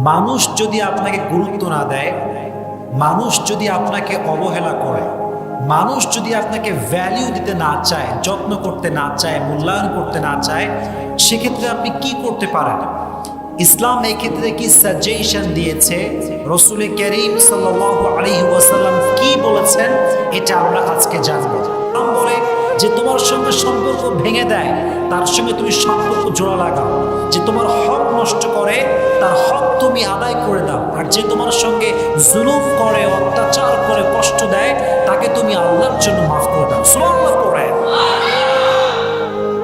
মানুষ যদি আপনাকে গুরুত্ব না দেয়, মানুষ যদি আপনাকে অবহেলা করে, মানুষ যদি আপনাকে ভ্যালিউ দিতে না চায়, যত্ন করতে না চায়, মূল্যায়ন করতে না চায়, সেক্ষেত্রে আপনি কি করতে পারেন? ইসলাম এই ক্ষেত্রে কি সাজেশন দিয়েছে, রসুল করিম সাল্লাল্লাহু আলাইহি ওয়াসাল্লাম কি বলেছেন, এটা আমরা আজকে জানবো। ইসলাম বলে যে তোমার সঙ্গে সম্পর্ক ভেঙে দেয় তার সঙ্গে তুমি সম্পর্ক জোড়া লাগাও, যে তোমার হক নষ্ট করে তার হক তুমি আদায় করে দাও, আর যে তোমার সঙ্গে জুলুম করে, অত্যাচার করে, কষ্ট দেয় তাকে তুমি আল্লাহর জন্য মাফ করে দাও। সুবহানাল্লাহ পড়েন।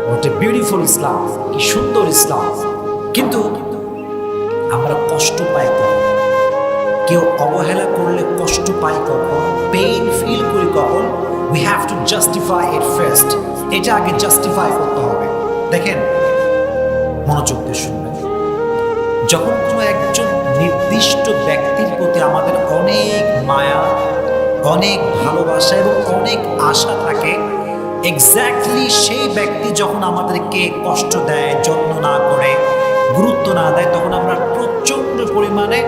হোয়াট এ বিউটিফুল ইসলাম, কি সুন্দর ইসলাম। কিন্তু আমরা কষ্ট পাই কখন? কেউ অবহেলা করলে কষ্ট পাই কখন? পেইন ফিল করি কখন? We have to justify it first. এটা আগে জাস্টিফাই করতে হবে। দেখেন, মনোযোগ দিয়ে শুনবেন। যখন কোনো একজন নির্দিষ্ট ব্যক্তির প্রতি আমাদের অনেক মায়া, অনেক ভালোবাসা এবং অনেক আশা থাকে, এক্স্যাক্টলি সেই ব্যক্তি যখন আমাদেরকে কষ্ট দেয়, যত্ন না করে, গুরুত্ব না দেয়, তখন আমরা প্রচণ্ড পরিমাণে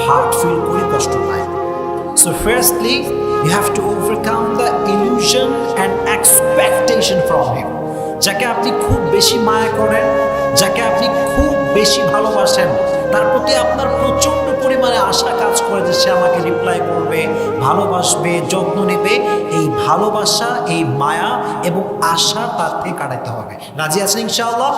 হার্ট ফিল করি, কষ্ট পাই। So firstly, you have to overcome the illusion and expectation from him. যাকে আপনি খুব বেশি মায়া করেন, যাকে আপনি খুব বেশি ভালোবাসেন, তার প্রতি আপনার প্রচণ্ড পরিমাণে আশা কাজ করে যে সে আমাকে রিপ্লাই করবে, ভালোবাসবে, যত্ন নেবে। এই ভালোবাসা, এই মায়া এবং আশা তার থেকে কাটাতে হবে। রাজি আছেন ইনশাআল্লাহ?